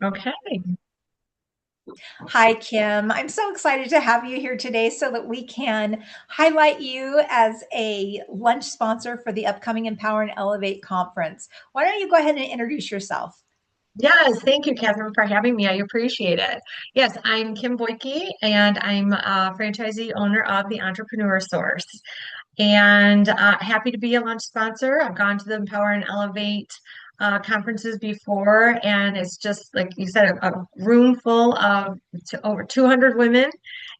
Okay. Hi, Kim. I'm so excited to have you here today so that we can highlight you as a lunch sponsor for the upcoming Empower and Elevate conference. Why don't you go ahead and introduce yourself? Yes, thank you, Catherine, for having me. I appreciate it. Yes, I'm Kim Boike, and I'm a franchisee owner of the Entrepreneur Source. And happy to be a lunch sponsor. I've gone to the Empower and Elevate conferences before, and it's just like you said, a room full of over 200 women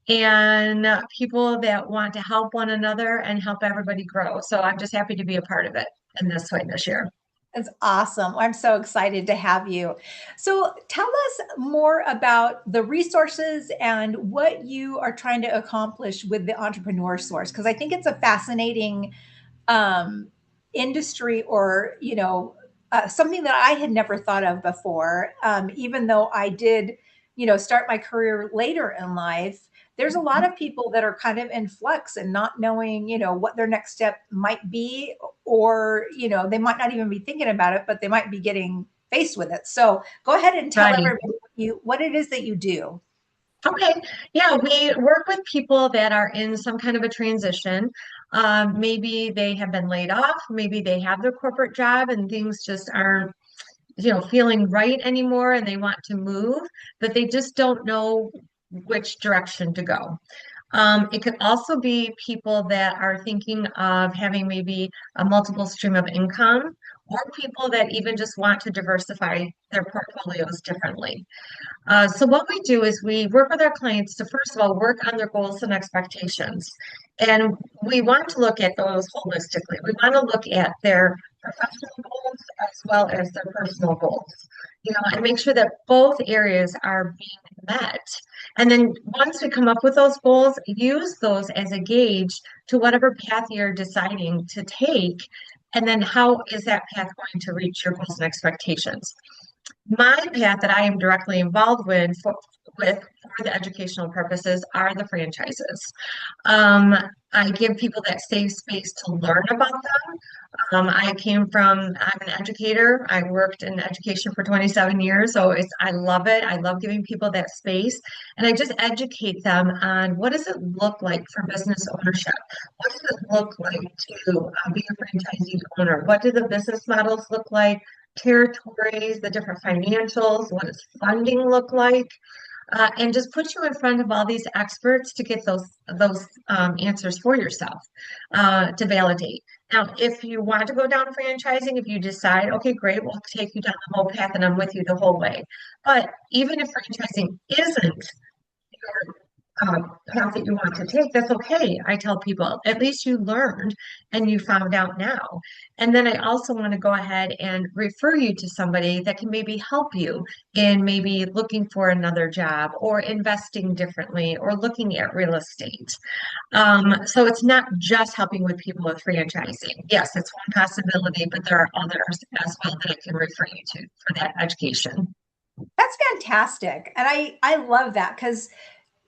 and people that want to help one another and help everybody grow. So I'm just happy to be a part of it in this way this year. That's awesome. I'm so excited to have you. So, tell us more about the resources and what you are trying to accomplish with the Entrepreneur Source, because I think it's a fascinating um, industry or something that I had never thought of before. Even though I did start my career later in life, there's a lot of people that are kind of in flux and not knowing what their next step might be, or they might not even be thinking about it, but they might be getting faced with it. So go ahead and tell Right. everybody what it is that you do. Okay. Yeah, we work with people that are in some kind of a transition. Maybe they have been laid off, maybe they have their corporate job and things just aren't, feeling right anymore and they want to move, but they just don't know which direction to go. It could also be people that are thinking of having maybe a multiple stream of income, or people that even just want to diversify their portfolios differently. So what we do is we work with our clients to first of all work on their goals and expectations. And we want to look at those holistically. We want to look at their professional goals as well as their personal goals, and make sure that both areas are being met. And then once we come up with those goals, use those as a gauge to whatever path you're deciding to take. And then how is that path going to reach your goals and expectations? My path that I am directly involved with for the educational purposes are the franchises. Um, I give people that safe space to learn about them. I'm an educator. I worked in education for 27 years, so I love it. I love giving people that space, and I just educate them on what does it look like for business ownership? What does it look like to be a franchisee owner? What do the business models look like? Territories, the different financials, what does funding look like? And just put you in front of all these experts to get those answers for yourself to validate. Now, if you want to go down franchising, if you decide, okay, great, we'll take you down the whole path and I'm with you the whole way. But even if franchising isn't your path that you want to take, that's okay. I tell people, at least you learned and you found out now. And then I also want to go ahead and refer you to somebody that can maybe help you in maybe looking for another job or investing differently or looking at real estate. So it's not just helping with people with franchising. Yes, it's one possibility, but there are others as well that I can refer you to for that education. That's fantastic, and I love that because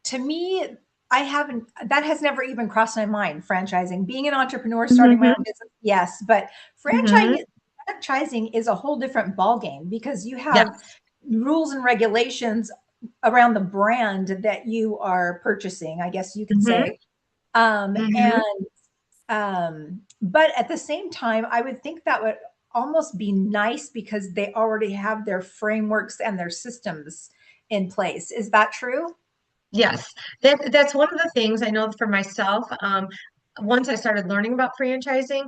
to me, I haven't, that has never even crossed my mind. Franchising, being an entrepreneur, starting my own Hmm. business, yes, but Hmm. franchising is a whole different ballgame because you have Yes. rules and regulations around the brand that you are purchasing, I guess you could Hmm. say. Hmm. And but at the same time, I would think that would almost be nice because they already have their frameworks and their systems in place. Is that true? Yes, that's one of the things I know for myself. Once I started learning about franchising,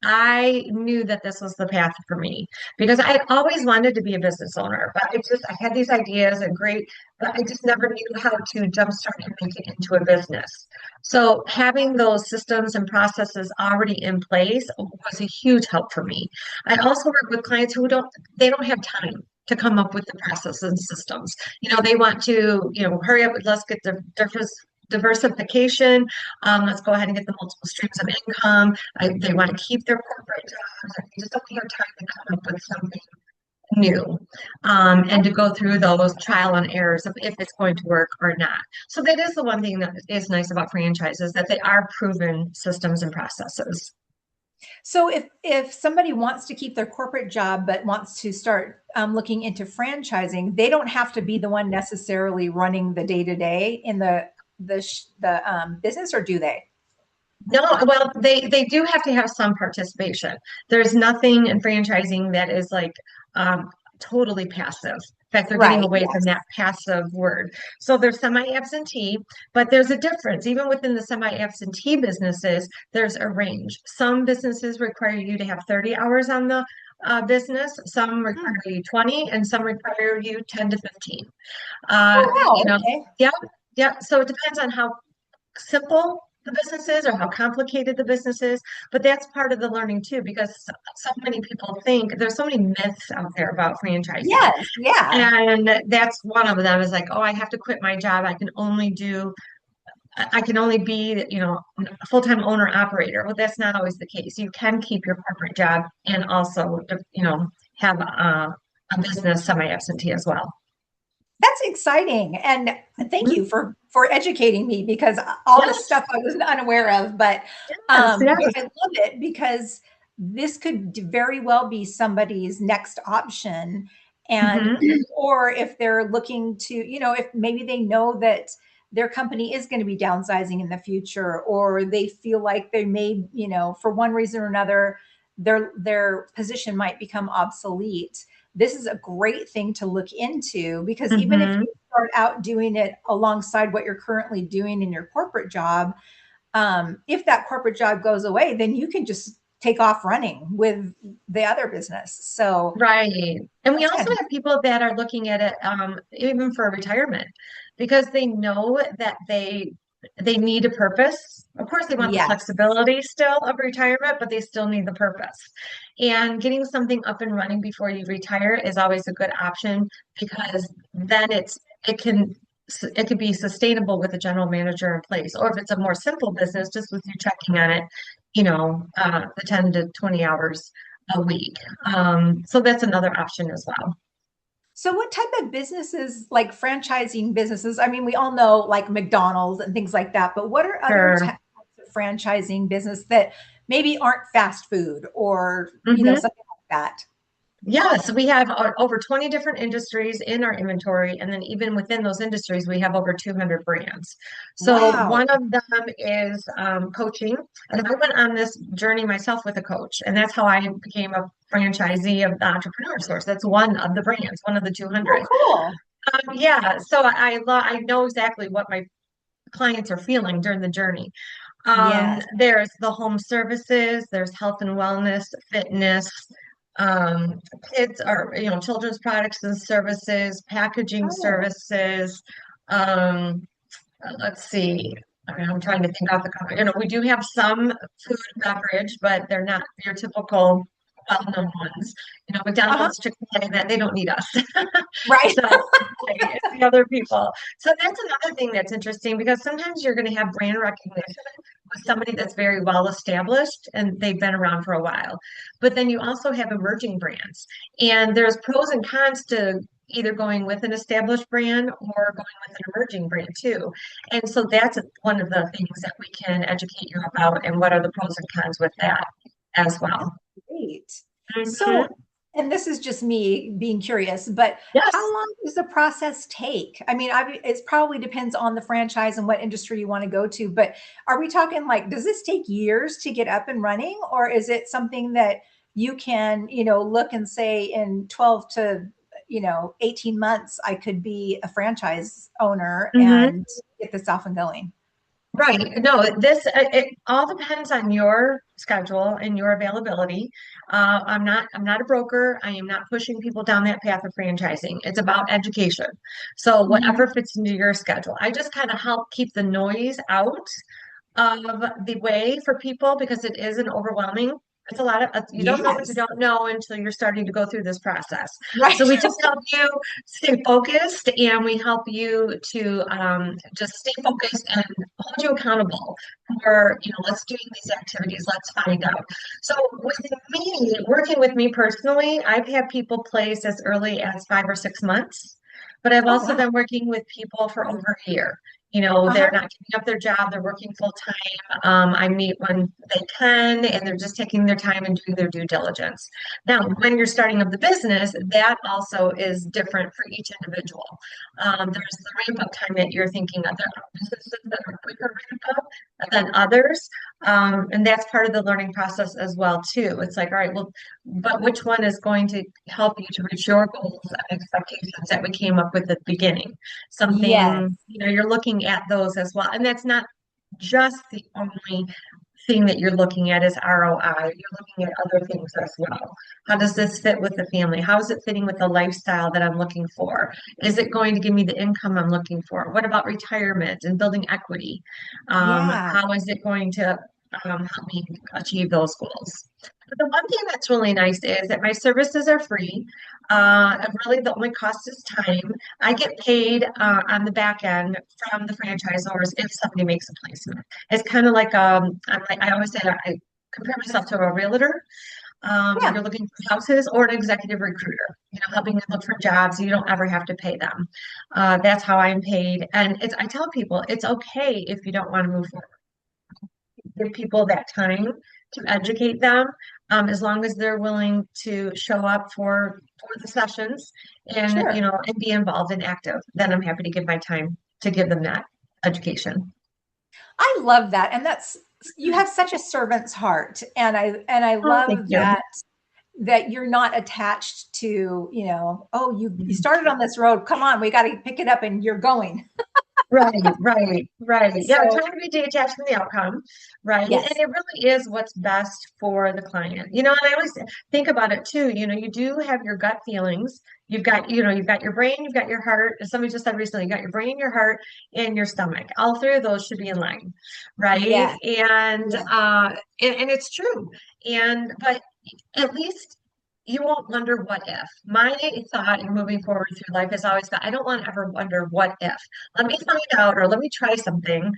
I knew that this was the path for me because I always wanted to be a business owner, but I had these ideas and great, but I just never knew how to jumpstart and make it into a business. So having those systems and processes already in place was a huge help for me. I also work with clients who they don't have time to come up with the processes and systems. They want to, hurry up, let's get the diversification. Let's go ahead and get the multiple streams of income. They want to keep their corporate jobs. And they just don't have time to come up with something new and to go through those trial and errors of if it's going to work or not. So that is the one thing that is nice about franchises, that they are proven systems and processes. So if somebody wants to keep their corporate job but wants to start looking into franchising, they don't have to be the one necessarily running the day to day in the business, or do they? No, well, they do have to have some participation. There's nothing in franchising that is like um, totally passive. In fact, they're getting Right. away from Yes. that passive word. So they're semi-absentee, but there's a difference. Even within the semi-absentee businesses, there's a range. Some businesses require you to have 30 hours on the business. Some Hmm. require you 20, and some require you 10 to 15. Oh You wow. know, Okay. yeah, yeah. So it depends on how simple the business is or how complicated the business is. But that's part of the learning too, because so many people think there's so many myths out there about franchising. Yes. Yeah. And that's one of them is like, oh, I have to quit my job. I can only be, a full-time owner operator. Well, that's not always the case. You can keep your corporate job and also, have a business semi-absentee as well. That's exciting. And thank Mhm. you for educating me, because all this Yes, stuff I was unaware of. yes, But yes. I love it because this could very well be somebody's next option. And Mhm. or if they're looking to, if maybe they know that their company is going to be downsizing in the future, or they feel like they may, for one reason or another, their position might become obsolete. This is a great thing to look into, because even if Mhm. you start out doing it alongside what you're currently doing in your corporate job, if that corporate job goes away, then you can just take off running with the other business. So Right. And we that's also fantastic. have people that are looking at it even for retirement because they know that they need a purpose. Of course, they want the Yes. flexibility still of retirement, but they still need the purpose. And getting something up and running before you retire is always a good option because then it could be sustainable with a general manager in place. Or if it's a more simple business, just with you checking on it, the 10 to 20 hours a week. So that's another option as well. So what type of businesses, like franchising businesses? I mean, we all know like McDonald's and things like that, but what are other Sure. types of franchising business that maybe aren't fast food, or, Hmm. something like that? Yes, we have over 20 different industries in our inventory. And then even within those industries, we have over 200 brands. So Wow. one of them is coaching. And I went on this journey myself with a coach. And that's how I became a franchisee of the Entrepreneur Source. That's one of the brands, one of the Oh, 200. cool. Yeah, so I know exactly what my clients are feeling during the journey. Yes. There's the home services, there's health and wellness, fitness, kids or children's products and services, packaging Oh, services. Um, let's see. I mean, I'm trying to think off the cuff. We do have some food and beverage, but they're not your typical well-known ones. uh-huh. McDonald's, Chick-fil-A, that they don't need us. Right. So it's the other people. So that's another thing that's interesting because sometimes you're going to have brand recognition with somebody that's very well established and they've been around for a while. But then you also have emerging brands, and there's pros and cons to either going with an established brand or going with an emerging brand too. And so that's one of the things that we can educate you about and what are the pros and cons with that as That's well. great. Mhm. So, and this is just me being curious, but how Yes. long does the process take? I mean, it probably depends on the franchise and what industry you want to go to, but are we talking like, does this take years to get up and running, or is it something that you can, look and say in 12 to, 18 months, I could be a franchise owner Hmm. and get this off and going? Right. No, it all depends on your schedule and your availability. I'm not a broker. I am not pushing people down that path of franchising. It's about education. So Mhm. whatever fits into your schedule. I just kind of help keep the noise out of the way for people because it is an overwhelming. It's a lot of, you don't know what you Yes. don't know until you're starting to go through this process. So Right. we just help you stay focused and we help you to just stay focused and hold you accountable for, let's do these activities, let's find out. So with me, working with me personally, I've had people place as early as 5 or 6 months, but I've Oh, also wow. been working with people for over a year. They're Uh-huh. not giving up their job, they're working full time. I meet when they can, and they're just taking their time and doing their due diligence. Now, when you're starting up the business, that also is different for each individual. There's the ramp up time that you're thinking of. There are businesses that are quicker ramp up than others. And that's part of the learning process as well, too. It's like, all right, well, but which one is going to help you to reach your goals and expectations that we came up with at the beginning? Yes. Something, you're looking at those as well. And that's not just the only thing that you're looking at is ROI. You're looking at other things as well. How does this fit with the family? How is it fitting with the lifestyle that I'm looking for? Is it going to give me the income I'm looking for? What about retirement and building equity? Yeah. How is it going to help me achieve those goals? But the one thing that's really nice is that my services are free. And really, the only cost is time. I get paid on the back end from the franchisors if somebody makes a placement. It's kind of like I always say that I compare myself to a realtor. Yeah. You're looking for houses or an executive recruiter, helping them look for jobs. You don't ever have to pay them. That's how I'm paid. And I tell people it's okay if you don't want to move forward. Give people that time to educate them, as long as they're willing to show up for the sessions and Sure. and be involved and active. Then I'm happy to give my time to give them that education. I love that. And that's you have such a servant's heart. And I Oh, thank love you. that you're not attached to, oh, you started on this road. Come on, we got to pick it up and you're going. Right, right, right. Yeah, So, trying to be detached from the outcome, right? And yes. it really is what's best for the client. And I always think about it too. You do have your gut feelings. You've got your brain, you've got your heart. As somebody just said recently, you got your brain, your heart, and your stomach. All three of those should be in line, right? Yes. And Yes. and it's true. But at least you won't wonder what if. My thought in moving forward through life is always that I don't want to ever wonder what if. Let me find out or let me try something.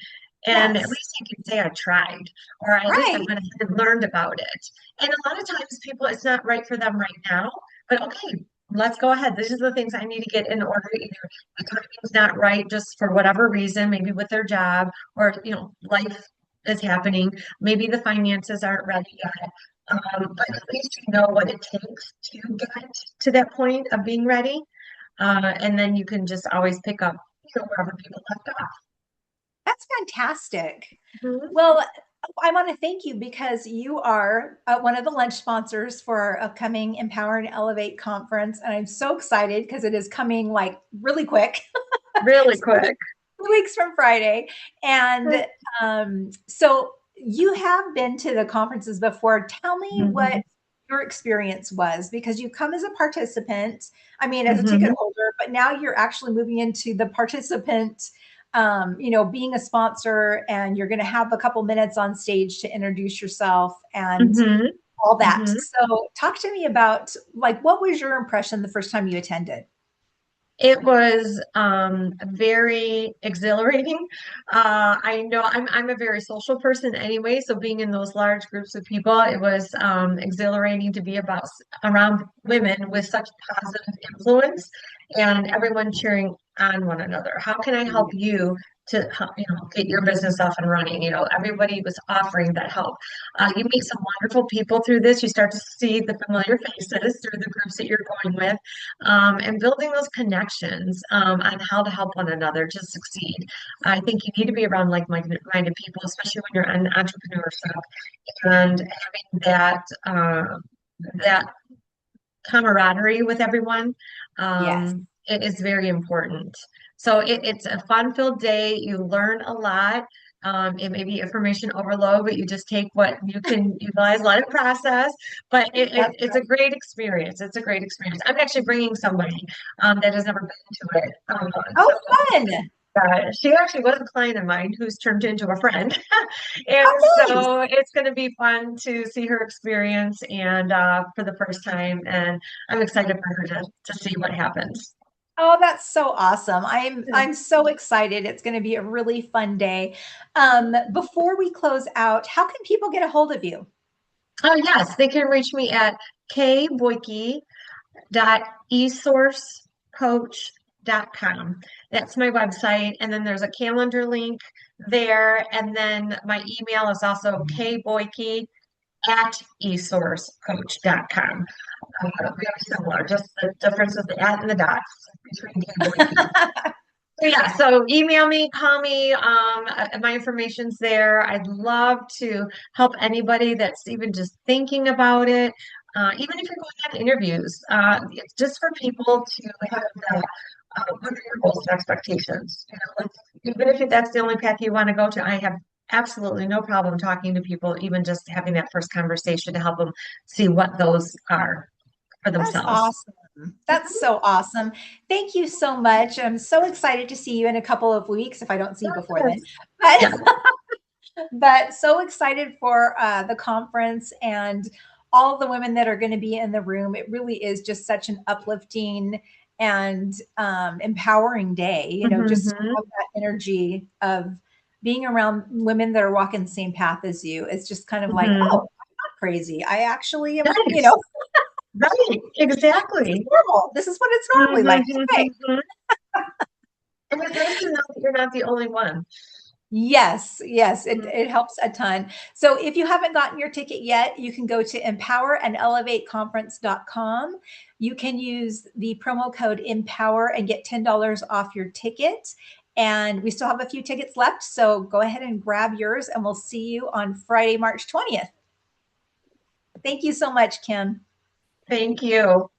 And at Yes. least I can say I tried, or at least I Right. went ahead and learned about it. And a lot of times people, it's not right for them right now, but okay, let's go ahead. These are the things I need to get in order. Either the timing's not right just for whatever reason, maybe with their job, or life is happening. Maybe the finances aren't ready yet. But at least you know what it takes to get to that point of being ready. And then you can just always pick up, wherever people left off. That's fantastic. Mhm. Well, I want to thank you because you are one of the lunch sponsors for our upcoming Empower and Elevate conference. And I'm so excited because it is coming like really quick. Really So quick. 2 weeks from Friday. And so you have been to the conferences before. Tell me what Mhm. your experience was because you come as a participant, I mean, as a ticket Mhm. holder, but now you're actually moving into the participant, being a sponsor, and you're going to have a couple minutes on stage to introduce yourself and Mhm. all that. Mhm. So talk to me about like, what was your impression the first time you attended? It was very exhilarating. I know I'm a very social person anyway, so being in those large groups of people, it was exhilarating to be around women with such positive influence and everyone cheering on one another. How can I help you to help, get your business off and running? Everybody was offering that help. You meet some wonderful people through this. You start to see the familiar faces through the groups that you're going with, and building those connections on how to help one another to succeed. I think you need to be around like-minded people, especially when you're in entrepreneurship, and having that camaraderie with everyone. Yes. It is very important. So it's a fun-filled day. You learn a lot. It may be information overload, but you just take what you can utilize, let it process. But That's it's a great experience. It's a great experience. I'm actually bringing somebody that has never been to it. oh, So fun. she actually was a client of mine who's turned into a friend. And Oh, nice. so it's going to be fun to see her experience and for the first time. And I'm excited for her to see what happens. Oh, that's so awesome. Yeah. I'm so excited. It's going to be a really fun day. Before we close out, how can people get a hold of you? Oh, yes, they can reach me at kboike.esourcecoach.com. boikecoach.com. That's my website. And then there's a calendar link there. And then my email is also kboike@esourcecoach.com. Very similar, just the difference is the at and the dots between K Boike. So yeah, so email me, call me. My information's there. I'd love to help anybody that's even just thinking about it. Even if you're going on interviews, it's just for people to have the what are your goals and expectations? Even if that's the only path you want to go to, I have absolutely no problem talking to people, even just having that first conversation to help them see what those are for That's themselves. awesome. That's so awesome. Thank you so much. I'm so excited to see you in a couple of weeks if I don't see you before then. But Yeah. but so excited for the conference and all the women that are going to be in the room. It really is just such an uplifting and empowering day. Just Hmm. have that energy of being around women that are walking the same path as you. It's just kind of like, oh, Hmm. I'm not crazy. I actually am, Nice. Right, this is exactly. normal. This is what it's normally like. Okay. Mm-hmm. And it's nice to know that you're not the only one. Yes, yes, it, Mhm. it helps a ton. So if you haven't gotten your ticket yet, you can go to empowerandelevateconference.com. You can use the promo code EMPOWER and get $10 off your ticket. And we still have a few tickets left. So go ahead and grab yours, and we'll see you on Friday, March 20th. Thank you so much, Kim. Thank you.